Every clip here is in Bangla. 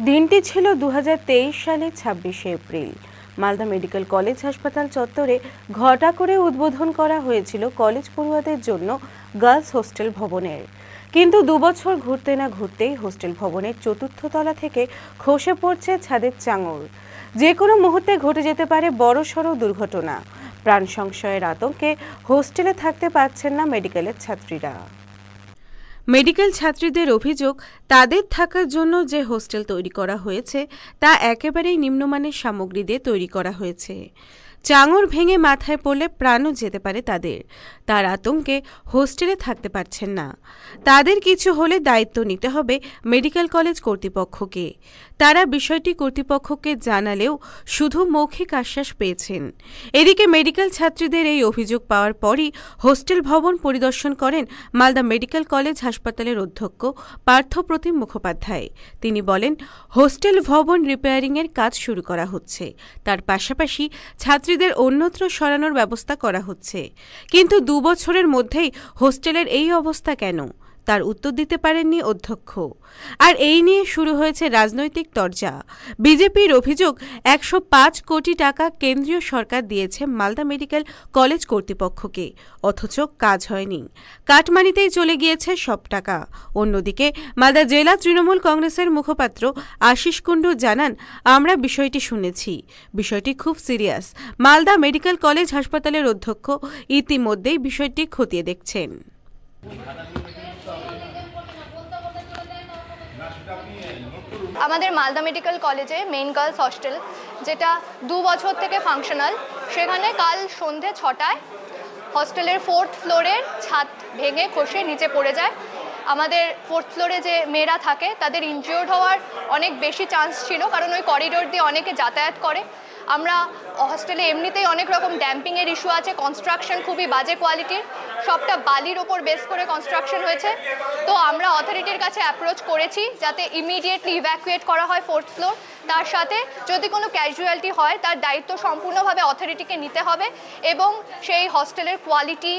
দিনটি ছিল 2023 সালের 26শে এপ্রিল। মালদা মেডিকেল কলেজ হাসপাতাল চত্বরে ঘটা করে উদ্বোধন করা হয়েছিল কলেজ পড়ুয়াদের জন্য গার্লস হোস্টেল ভবনের। কিন্তু 2 বছর ঘুরতে না ঘুরতেই হোস্টেল ভবনের 4র্থ তলা থেকে খসে পড়ছে ছাদের চাঙড়। যে কোনো মুহূর্তে ঘটে যেতে পারে বড়সড় দুর্ঘটনা। প্রাণ সংশয়ের আতঙ্কে হোস্টেলে থাকতে পারছেন না মেডিকেলের ছাত্রীরা। মেডিকেল ছাত্রীদের অভিযোগ, তাদের থাকার জন্য যে হোস্টেল তৈরি করা হয়েছে তা একেবারেই নিম্নমানের সামগ্রী দিয়ে তৈরি করা হয়েছে। চাঙড় ভেঙে মাথায় পড়লে প্রাণও যেতে পারে তাদের। তার আতঙ্কে হোস্টেলে থাকতে পারছেন না। তাদের কিছু হলে দায়িত্ব নিতে হবে মেডিকেল কলেজ কর্তৃপক্ষকে। তারা বিষয়টি কর্তৃপক্ষকে জানালেও শুধু মৌখিক আশ্বাস পেয়েছেন। এদিকে মেডিকেল ছাত্রীদের এই অভিযোগ পাওয়ার পরই হোস্টেল ভবন পরিদর্শন করেন মালদা মেডিকেল কলেজ হাসপাতালের অধ্যক্ষ পার্থপ্রতিম মুখোপাধ্যায়। তিনি বলেন, হোস্টেল ভবন রিপেয়ারিংয়ের কাজ শুরু করা হচ্ছে। তার পাশাপাশি ছাত্রীদের অন্যত্র সরানোর ব্যবস্থা করা হচ্ছে। কিন্তু 2 বছরের মধ্যেই হোস্টেলের এই অবস্থা কেন, তার উত্তর দিতে পারেননি অধ্যক্ষ। আর এই নিয়ে শুরু হয়েছে রাজনৈতিক তরজা। বিজেপির অভিযোগ, 105 কোটি টাকা কেন্দ্রীয় সরকার দিয়েছে মালদা মেডিকেল কলেজ কর্তৃপক্ষকে, অথচ কাজ হয়নি। কাটমানিতেই চলে গিয়েছে সব টাকা। অন্যদিকে মালদা জেলা তৃণমূল কংগ্রেসের মুখপাত্র আশিস কুণ্ডু জানান, আমরা বিষয়টি শুনেছি, বিষয়টি খুব সিরিয়াস। মালদা মেডিকেল কলেজ হাসপাতালের অধ্যক্ষ ইতিমধ্যেই বিষয়টি খতিয়ে দেখছেন। আমাদের মালদা মেডিকেল কলেজে মেইন গার্লস হস্টেল, যেটা 2 বছর থেকে ফাংশনাল, সেখানে কাল সন্ধে 6টায় হস্টেলের 4th ফ্লোরের ছাদ ভেঙে খসে নিচে পড়ে যায়। আমাদের 4th ফ্লোরে যে মেয়েরা থাকে তাদের ইনজিওর্ড হওয়ার অনেক বেশি চান্স ছিল, কারণ ওই করিডোর দিয়ে অনেকে যাতায়াত করে। আমরা হস্টেলে এমনিতেই অনেক রকম ড্যাম্পিংয়ের ইস্যু আছে, কনস্ট্রাকশন খুবই বাজে কোয়ালিটির, সবটা বালির ওপর বেস করে কনস্ট্রাকশন হয়েছে। তো আমরা অথরিটির কাছে অ্যাপ্রোচ করেছি যাতে ইমিডিয়েটলি ইভ্যাকুয়েট করা হয় 4th ফ্লোর। তার সাথে যদি কোনো ক্যাজুয়ালিটি হয় তার দায়িত্ব সম্পূর্ণভাবে অথরিটিকে নিতে হবে এবং সেই হস্টেলের কোয়ালিটি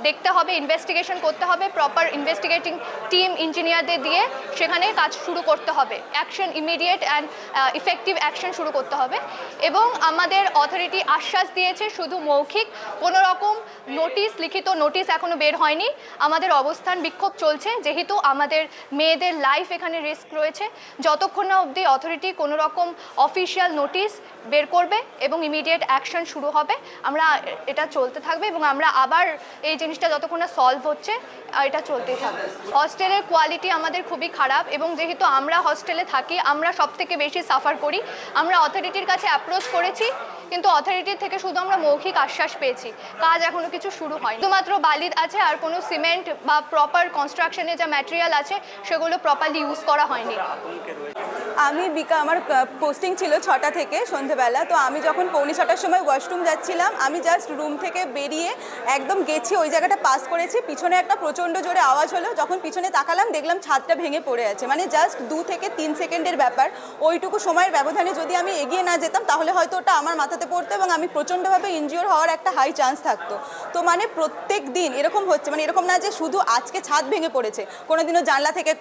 দেখতে হবে, ইনভেস্টিগেশন করতে হবে, প্রপার ইনভেস্টিগেটিং টিম ইঞ্জিনিয়ারদের দিয়ে সেখানে কাজ শুরু করতে হবে। Action immediate and effective action শুরু করতে হবে। এবং আমাদের অথরিটি আশ্বাস দিয়েছে, শুধু মৌখিক, কোনো রকম নোটিশ, লিখিত নোটিশ এখনও বের হয়নি। আমাদের অবস্থান বিক্ষোভ চলছে, যেহেতু আমাদের মেয়েদের লাইফ এখানে রিস্ক রয়েছে। যতক্ষণ না অবধি অথরিটি কোনো রকম অফিসিয়াল নোটিশ বের করবে এবং ইমিডিয়েট অ্যাকশন শুরু হবে, আমরা এটা চলতে থাকবে এবং আমরা আবার এই জিনিসটা যতক্ষণ না সলভ হচ্ছে এটা চলতেই থাকবে। হস্টেলের কোয়ালিটি আমাদের খুবই খারাপ এবং যেহেতু আমরা হস্টেলে থাকি, আমরা সবথেকে বেশি সাফার করি। আমরা অথরিটির কাছে অ্যাপ্রোচ করেছি, কিন্তু অথরিটির থেকে শুধু আমরা মৌখিক আশ্বাস পেয়েছি, কাজ এখনও কিছু শুরু হয়নি। শুধুমাত্র বালি আছে, আর কোনো সিমেন্ট বা প্রপার কনস্ট্রাকশনের যা ম্যাটেরিয়াল আছে সেগুলো প্রপারলি ইউজ করা হয়নি। আমার পোস্টিং ছিল 6টা থেকে সন্ধ্যেবেলা। তো আমি যখন 6:45-র সময় ওয়াশরুম যাচ্ছিলাম, আমি জাস্ট রুম থেকে বেরিয়ে একদম গেছি, ওই জায়গাটা পাস করেছি, পিছনে একটা প্রচণ্ড জোরে আওয়াজ হলো। যখন পিছনে তাকালাম দেখলাম ছাদটা ভেঙে পড়ে আছে। মানে জাস্ট 2 থেকে 3 সেকেন্ডের ব্যাপার। ওইটুকু সময়ের ব্যবধানে যদি আমি এগিয়ে না যেতাম তাহলে হয়তো ওটা আমার মাথাতে পড়তো এবং আমি প্রচণ্ডভাবে ইনজিওর হওয়ার একটা হাই চান্স থাকতো। তো মানে প্রত্যেক দিন এরকম হচ্ছে, মানে এরকম না যে শুধু আজকে ছাদ ভেঙে পড়েছে, কোনোদিনও জানলা থেকে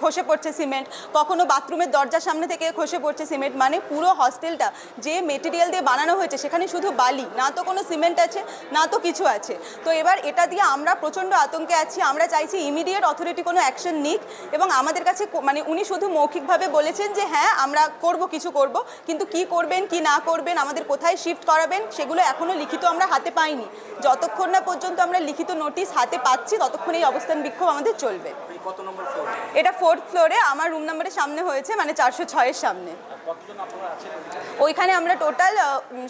খসে পড়ছে সিমেন্ট, কখনো বাথরুমের দরজার সামনে থেকে খসে পড়ছে সিমেন্ট। মানে পুরো হস্টেলটা যে মেটেরিয়াল দিয়ে বানানো হয়েছে সেখানে শুধু বালি, না তো কোনো সিমেন্ট আছে না তো কিছু আছে। তো এবার এটা দিয়ে আমরা প্রচণ্ড আতঙ্কে আছি। আমরা চাইছি ইমিডিয়েট অথরিটি কোনো অ্যাকশন নিক এবং আমাদের কাছে মানে উনি শুধু মৌখিকভাবে বলেছেন যে হ্যাঁ আমরা করব, কিছু করব, কিন্তু কি করবেন কি না করবেন, আমাদের কোথায় শিফট করাবেন সেগুলো এখনও লিখিত আমরা হাতে পাইনি। যতক্ষণ না পর্যন্ত আমরা লিখিত নোটিশ হাতে পাচ্ছি ততক্ষণ এই অবস্থান বিক্ষোভ আমাদের চলবে। এটা 4th ফ্লোরে, আমার রুম নাম্বারের সামনে হয়েছে, মানে 406-এর সামনে। ওইখানে আমরা টোটাল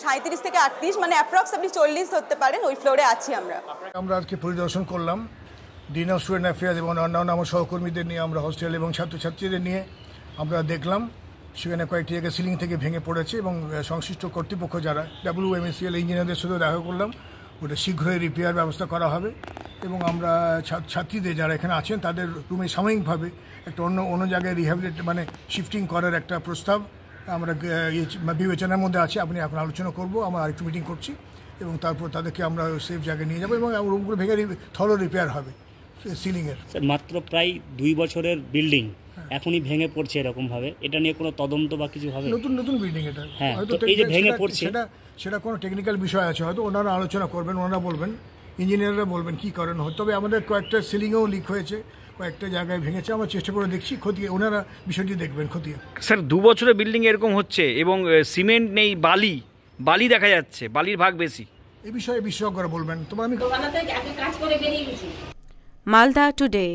37 থেকে 38, মানে অ্যাপ্রক্সিমেটলি 40 ধরতে পারেন, ওই ফ্লোরে আছি আমরা। আমরা আজকে পরিদর্শন করলাম ডিন অফ স্টুডেন্ট অ্যাফেয়ার্স এবং অন্যান্য আমার সহকর্মীদের নিয়ে, আমরা হোস্টেল এবং ছাত্রছাত্রীদের নিয়ে আমরা দেখলাম সেখানে কয়েকটি জায়গায় সিলিং থেকে ভেঙে পড়েছে এবং সংশ্লিষ্ট কর্তৃপক্ষ যারা WMCL ইঞ্জিনিয়ারদের সাথে দেখা করলাম, ওটা শীঘ্রই রিপেয়ার ব্যবস্থা করা হবে এবং আমরা ছাত্রীদের যারা এখানে আছেন তাদের রুমে সাময়িকভাবে একটা অন্য জায়গায় রিহ্যাবিলিট মানে শিফটিং করার একটা প্রস্তাব আমরা বিবেচনার মধ্যে আছে। আপনি এখন আলোচনা করব, আমরা আরেকটু মিটিং করছি এবং তারপর তাদেরকে আমরা সেফ জায়গায় নিয়ে যাবো এবং রুমগুলো ভেঙে থরো রিপেয়ার হবে সিলিংয়ের। মাত্র প্রায় 2 বছরের বিল্ডিং, এখনই ভেঙে পড়ছে এরকম ভাবে, এটা নিয়ে কোনো তদন্ত বা কিছু হবে? নতুন নতুন বিল্ডিং এটা, হ্যাঁ, হয়তো তো এই যে ভেঙে পড়ছে সেটা কোনো টেকনিক্যাল বিষয় আছে, হয়তো ওনারা আলোচনা করবেন, ওনারা বলবেন, ইঞ্জিনিয়াররা বলবেন কী কারণ হয়। তবে আমাদের কয়েকটা সিলিংয়েও লিক হয়েছে, কয়েকটা জায়গায় ভেঙেছে, আমরা চেষ্টা করে দেখছি খতিয়ে, ওনারা বিষয়টি দেখবেন খতিয়ে। স্যার 2 বছরে বিল্ডিং এরকম হচ্ছে এবং সিমেন্ট নেই, বালি দেখা যাচ্ছে, বালির ভাগ বেশি। এই বিষয়ে বিশেষজ্ঞরা বলবেন। তোমার আমি মালদা টুডে।